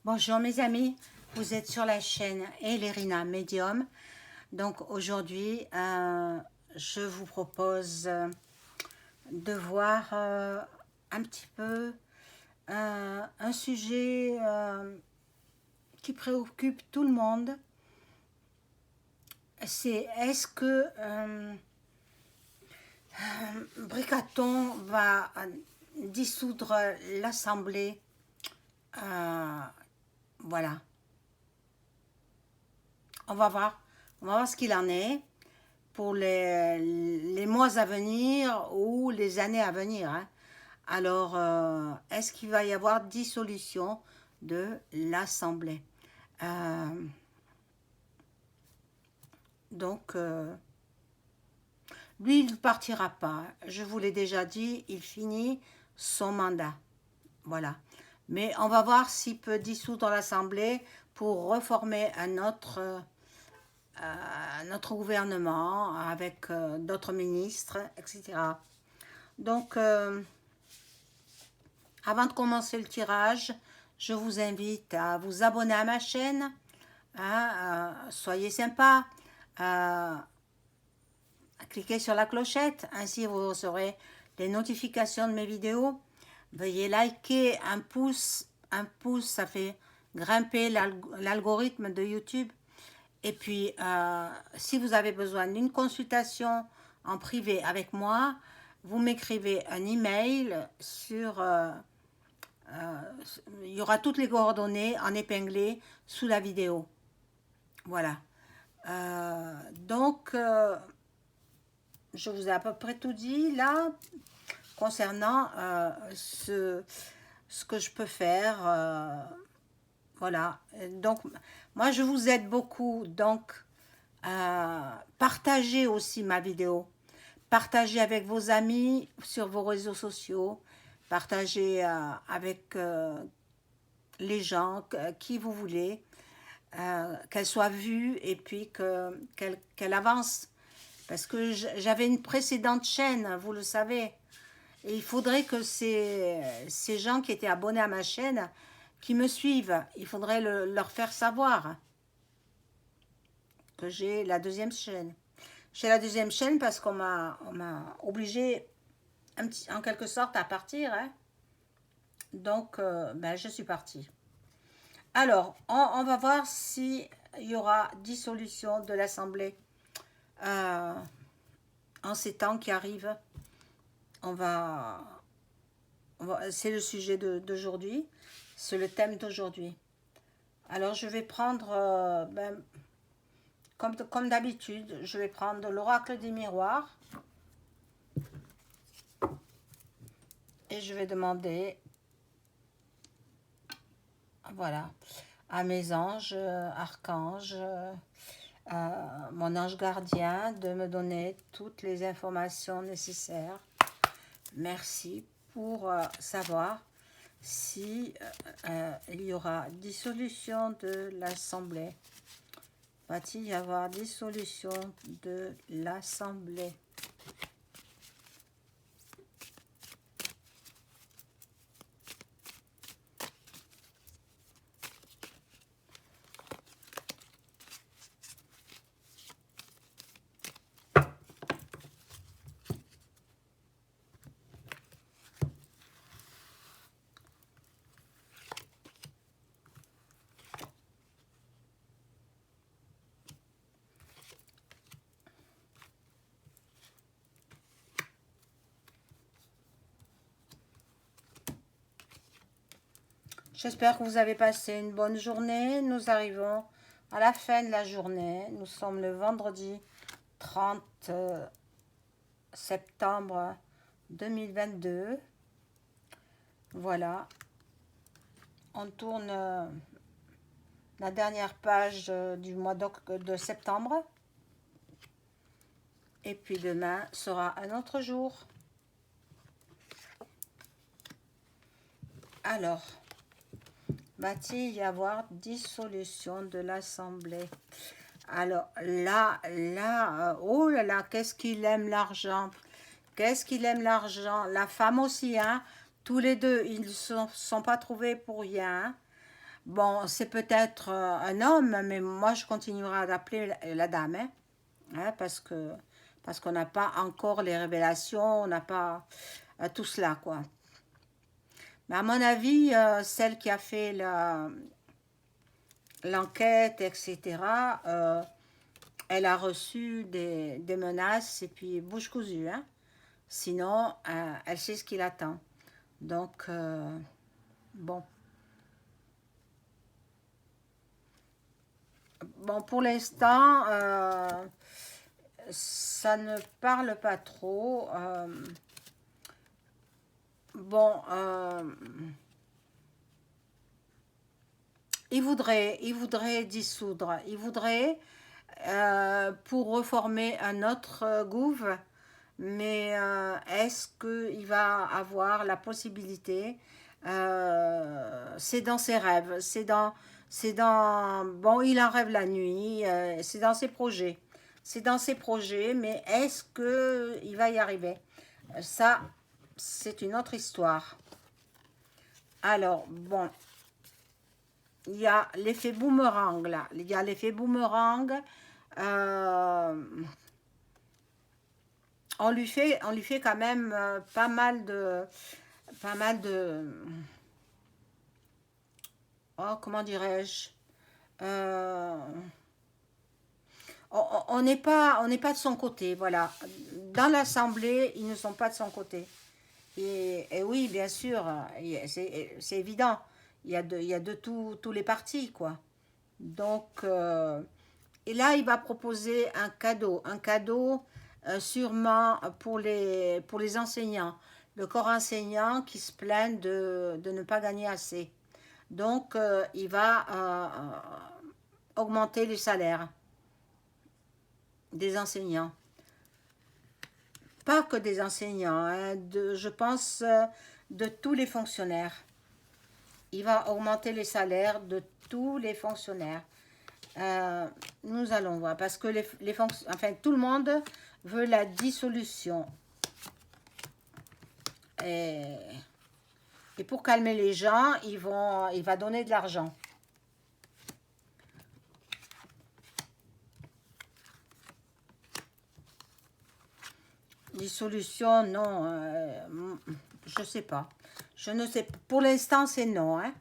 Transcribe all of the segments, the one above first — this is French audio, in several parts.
Bonjour mes amis, vous êtes sur la chaîne Elerina Medium. Donc aujourd'hui, je vous propose de voir un petit peu un sujet qui préoccupe tout le monde. C'est est-ce que Bricaton va dissoudre l'Assemblée. Voilà, on va voir. On va voir ce qu'il en est pour les mois à venir ou les années à venir. Hein. Alors, est-ce qu'il va y avoir dissolution de l'Assemblée? Euh, donc, lui, il ne partira pas. Je vous l'ai déjà dit, il finit son mandat. Voilà. Mais on va voir s'il peut dissoudre l'Assemblée pour reformer notre gouvernement avec d'autres ministres, etc. Donc, avant de commencer le tirage, je vous invite à vous abonner à ma chaîne. Hein, soyez sympa. Cliquez sur la clochette, ainsi vous recevrez les notifications de mes vidéos. Veuillez liker, un pouce, ça fait grimper l'algorithme de YouTube. Et puis, si vous avez besoin d'une consultation en privé avec moi, vous m'écrivez un email sur... il y aura toutes les coordonnées en épinglé sous la vidéo. Voilà. Donc, je vous ai à peu près tout dit là concernant ce que je peux faire. Voilà. Donc, moi, je vous aide beaucoup. Donc, partagez aussi ma vidéo. Partagez avec vos amis sur vos réseaux sociaux. Partagez avec les gens qui vous voulez. Qu'elle soit vue et puis qu'elle avance. Parce que j'avais une précédente chaîne, vous le savez. Et il faudrait que ces gens qui étaient abonnés à ma chaîne, qui me suivent, il faudrait leur faire savoir que j'ai la deuxième chaîne. J'ai la deuxième chaîne parce qu'on m'a obligé en quelque sorte à partir. Hein. Donc, ben, je suis partie. Alors, on va voir s'il y aura dissolution de l'Assemblée en ces temps qui arrivent. C'est le sujet d'aujourd'hui, c'est le thème d'aujourd'hui. Alors, je vais prendre, comme d'habitude, je vais prendre l'oracle des miroirs et je vais demander, voilà, à mes anges, archanges, mon ange gardien de me donner toutes les informations nécessaires. Merci pour savoir si il y aura dissolution de l'Assemblée. Va-t-il y avoir dissolution de l'Assemblée? J'espère que vous avez passé une bonne journée. Nous arrivons à la fin de la journée. Nous sommes le vendredi 30 septembre 2022. Voilà. On tourne la dernière page du mois de septembre. Et puis demain sera un autre jour. Alors, va-t-il y avoir dissolution de l'Assemblée? Alors là, oh là là, qu'est-ce qu'il aime l'argent? Qu'est-ce qu'il aime l'argent? La femme aussi, hein? Tous les deux, ils ne sont pas trouvés pour rien. Bon, c'est peut-être un homme, mais moi je continuerai à l'appeler la dame, hein, parce qu'on n'a pas encore les révélations, on n'a pas tout cela, quoi. Mais à mon avis, celle qui a fait l'enquête, etc., elle a reçu des menaces et puis bouche cousue, hein. Sinon, elle sait ce qui l'attend. Donc, bon. Bon, pour l'instant, ça ne parle pas trop. Bon, il voudrait dissoudre. Il voudrait, pour reformer un autre gouv, mais est-ce qu'il va avoir la possibilité? C'est dans ses rêves, bon, il en rêve la nuit, c'est dans ses projets. C'est dans ses projets, mais est-ce que il va y arriver? Ça, c'est une autre histoire. Alors, bon, il y a l'effet boomerang, là. Il y a l'effet boomerang. Euh, on lui fait quand même pas mal de, oh, comment dirais-je, Euh, on n'est pas de son côté, voilà. Dans l'Assemblée, ils ne sont pas de son côté. Et oui, bien sûr, c'est évident. Il y a de tous les partis, quoi. Donc, et là, il va proposer un cadeau sûrement pour les enseignants, le corps enseignant qui se plaignent de ne pas gagner assez. Donc, il va augmenter les salaires des enseignants. Pas que des enseignants, hein, je pense de tous les fonctionnaires. Il va augmenter les salaires de tous les fonctionnaires. Nous allons voir, parce que enfin, tout le monde veut la dissolution. Et, et pour calmer les gens, il va donner de l'argent. Dissolution, non, je sais pas. Je ne sais pas. Pour l'instant, c'est non, hein.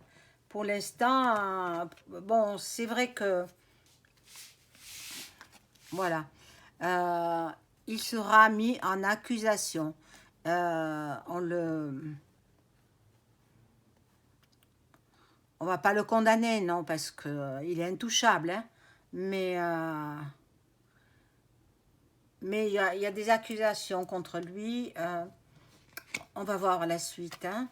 Pour l'instant, bon, c'est vrai que, voilà, Euh, il sera mis en accusation. On va pas le condamner, non, parce que il est intouchable, hein. Mais, il y a des accusations contre lui. On va voir la suite, hein.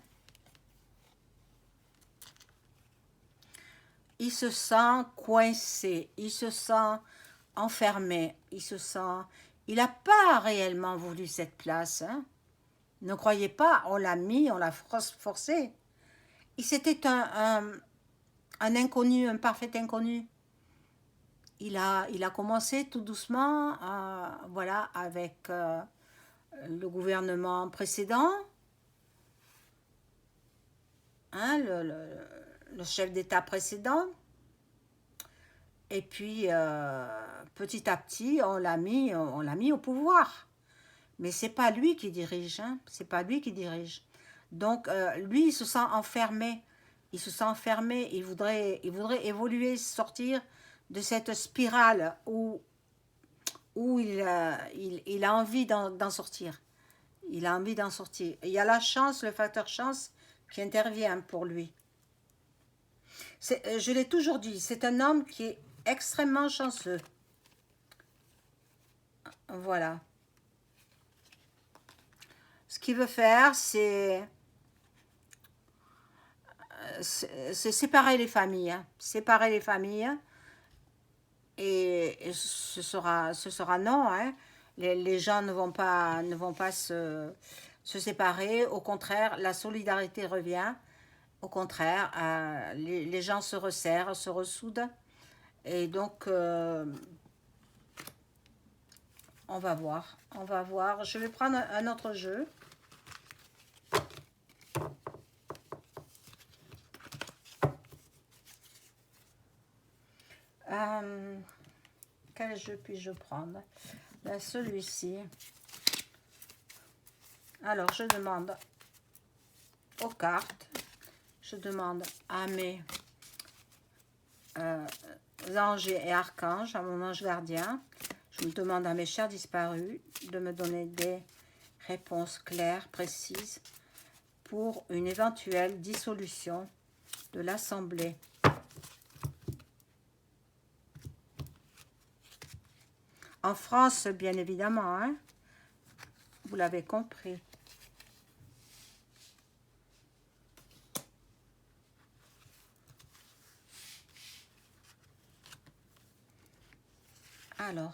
Il se sent coincé, il se sent enfermé, il se sent... Il n'a pas réellement voulu cette place, hein. Ne croyez pas, on l'a mis, on l'a forcé. C'était un inconnu, un parfait inconnu. Il a commencé tout doucement, voilà, avec le gouvernement précédent, hein, le chef d'État précédent. Et puis, petit à petit, on l'a mis au pouvoir. Mais c'est pas lui qui dirige, hein. C'est pas lui qui dirige. Donc, lui, il se sent enfermé. Il se sent enfermé. Il voudrait évoluer, sortir de cette spirale où il a envie d'en sortir. Il a envie d'en sortir. Et il y a la chance, le facteur chance qui intervient pour lui. Je l'ai toujours dit, c'est un homme qui est extrêmement chanceux. Voilà. Ce qu'il veut faire, c'est séparer les familles, hein. Séparer les familles. Et ce sera non, hein. Les gens ne vont pas se séparer. Au contraire, la solidarité revient. Au contraire, les gens se resserrent, se ressoudent. Et donc, on va voir. On va voir. Je vais prendre un autre jeu. Euh, quel jeu puis-je prendre? Ben, celui-ci. Alors, je demande aux cartes, je demande à mes anges et archanges, à mon ange gardien, je me demande à mes chers disparus de me donner des réponses claires, précises, pour une éventuelle dissolution de l'Assemblée. En France, bien évidemment, hein, vous l'avez compris. Alors,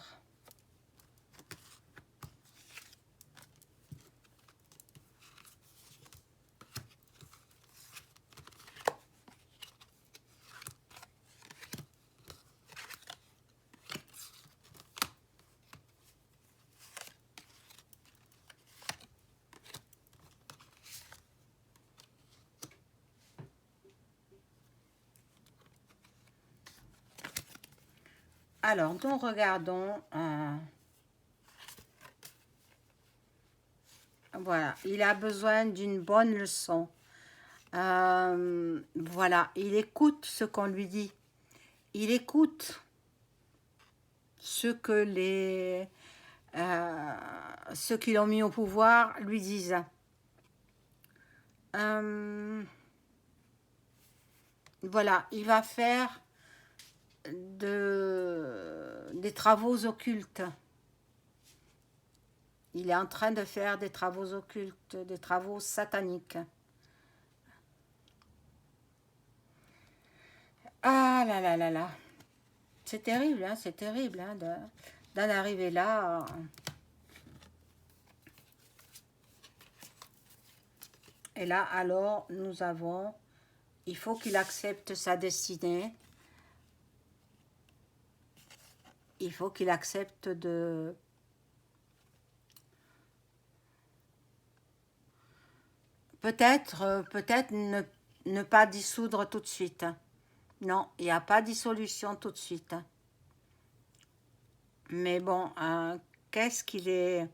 nous regardons. Voilà, il a besoin d'une bonne leçon. Voilà, il écoute ce qu'on lui dit. Il écoute ce que ceux qui l'ont mis au pouvoir lui disent. Voilà, il va faire des travaux occultes. Il est en train de faire des travaux occultes, des travaux sataniques. Ah là là là là. C'est terrible, hein, c'est terrible hein, d'en arriver là. Et là, alors, nous avons, il faut qu'il accepte sa destinée. Il faut qu'il accepte de... Peut-être ne pas dissoudre tout de suite. Non, il n'y a pas de dissolution tout de suite. Mais bon, qu'est-ce qu'il est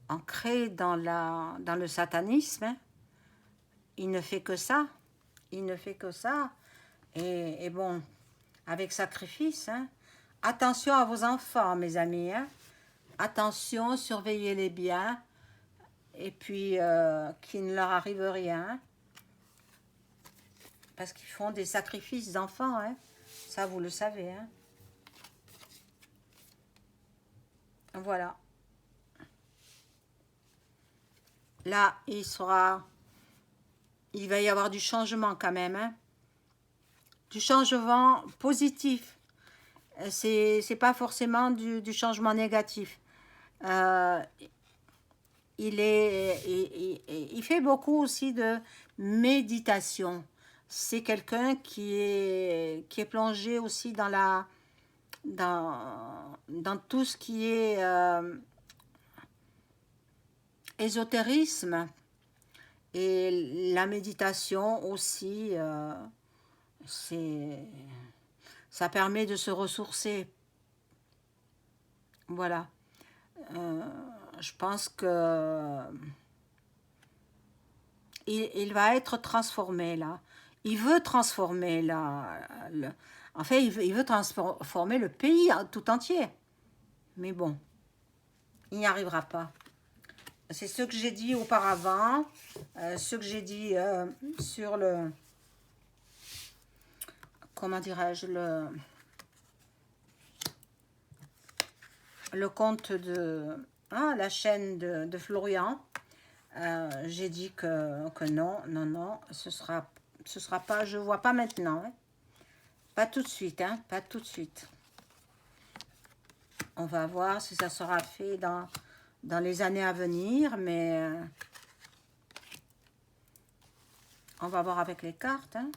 ancré dans le satanisme, hein? Il ne fait que ça. Il ne fait que ça. Et bon, avec sacrifice, hein. Attention à vos enfants, mes amis, hein. Attention, surveillez-les bien. Et puis, qu'il ne leur arrive rien. Parce qu'ils font des sacrifices d'enfants, hein. Ça, vous le savez, hein. Voilà. Là, il va y avoir du changement quand même, hein. Du changement positif. C'est pas forcément du changement négatif. Euh, il fait beaucoup aussi de méditation. C'est quelqu'un qui est plongé aussi dans tout ce qui est ésotérisme et la méditation aussi. Ça permet de se ressourcer. Voilà. Je pense que il va être transformé là. Il veut transformer là. En fait, il veut transformer le pays tout entier. Mais bon, il n'y arrivera pas. C'est ce que j'ai dit auparavant, ce que j'ai dit sur comment dirais-je, le compte de la chaîne de Florian. J'ai dit que non, ce sera pas, je vois pas maintenant, hein. Pas tout de suite, hein, pas tout de suite. On va voir si ça sera fait dans les années à venir, mais on va voir avec les cartes, hein.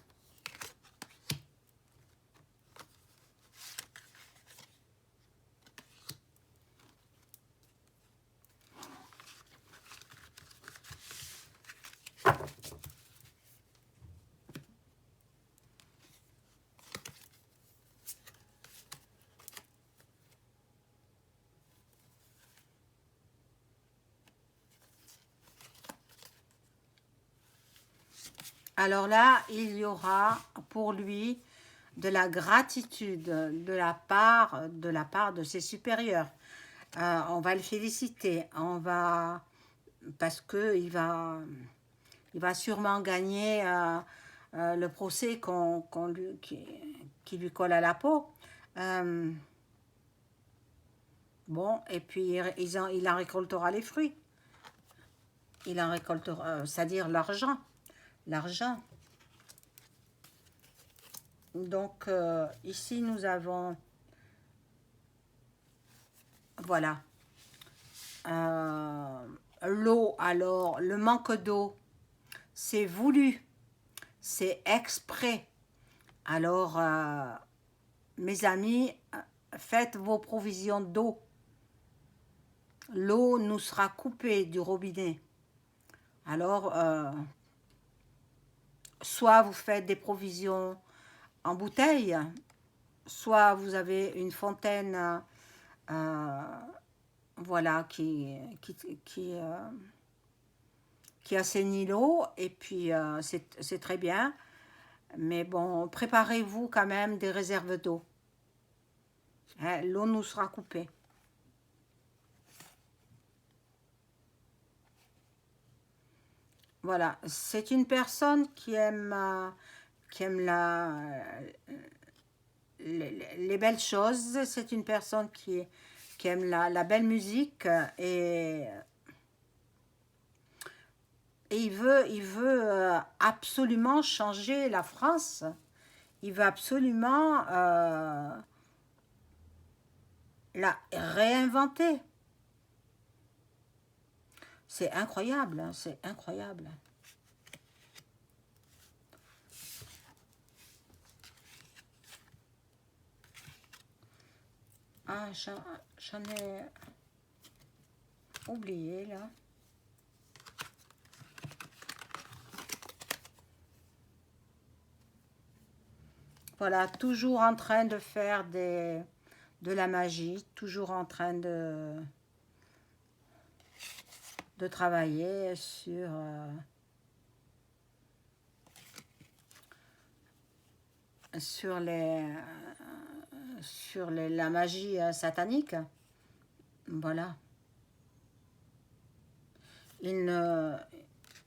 Alors là, il y aura pour lui de la gratitude de la part de ses supérieurs. On va le féliciter, parce que il va sûrement gagner le procès qui lui colle à la peau. Euh, bon, et puis il en récoltera les fruits. Il en récoltera, c'est-à-dire l'argent. L'argent. Donc, ici, nous avons, voilà, l'eau. Alors, le manque d'eau, c'est voulu, c'est exprès. Alors, mes amis, faites vos provisions d'eau. L'eau nous sera coupée du robinet. Alors, soit vous faites des provisions en bouteille, soit vous avez une fontaine, euh, voilà, qui assainit l'eau, et puis c'est très bien. Mais bon, préparez-vous quand même des réserves d'eau. Hein, l'eau nous sera coupée. Voilà, c'est une personne qui aime les belles choses. C'est une personne qui aime la belle musique, et il veut absolument changer la France. Il veut absolument la réinventer. C'est incroyable, hein, c'est incroyable. Ah, j'en ai oublié là. Voilà, toujours en train de faire de la magie, toujours en train de travailler sur la magie satanique. Voilà. Il ne,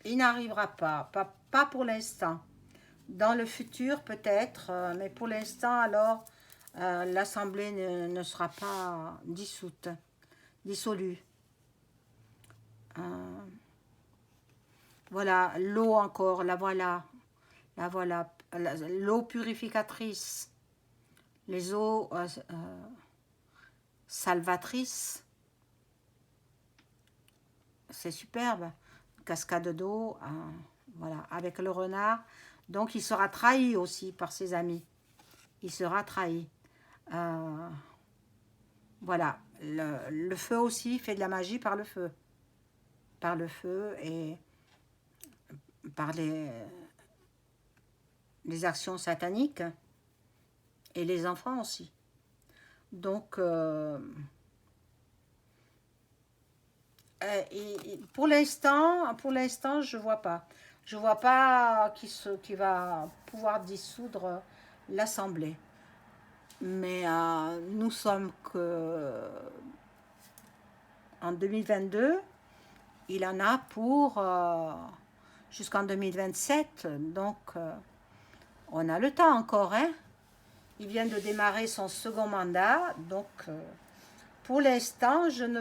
il n'arrivera pas pour l'instant. Dans le futur peut-être, mais pour l'instant alors, l'Assemblée ne sera pas dissolue. Euh, voilà, l'eau encore, la voilà, l'eau purificatrice, les eaux salvatrices, c'est superbe. Cascade d'eau, voilà, avec le renard. Donc il sera trahi aussi par ses amis. Il sera trahi. Euh, voilà, le feu aussi fait de la magie par le feu. Par le feu et par les actions sataniques, et les enfants aussi. Donc, pour l'instant, je vois pas. Je vois pas qui va pouvoir dissoudre l'Assemblée. Mais nous sommes que en 2022, il en a pour jusqu'en 2027. Donc, on a le temps encore, hein. Il vient de démarrer son second mandat, donc pour l'instant, je ne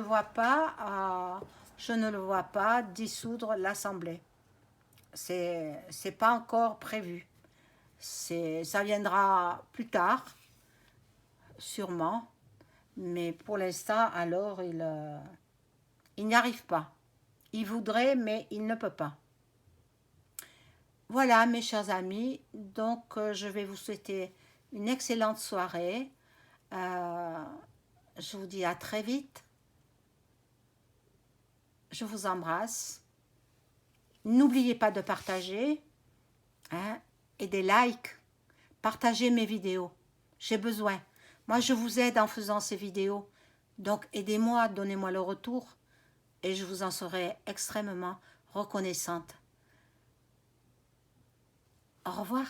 le vois pas dissoudre l'Assemblée. C'est pas encore prévu. Ça viendra plus tard, sûrement, mais pour l'instant, alors il n'y arrive pas. Il voudrait, mais il ne peut pas. Voilà, mes chers amis, donc je vais vous souhaiter une excellente soirée. Euh, je vous dis à très vite. Je vous embrasse. N'oubliez pas de partager, hein, et des likes. Partagez mes vidéos. J'ai besoin. Moi, je vous aide en faisant ces vidéos. Donc, aidez-moi, donnez-moi le retour et je vous en serai extrêmement reconnaissante. Au revoir.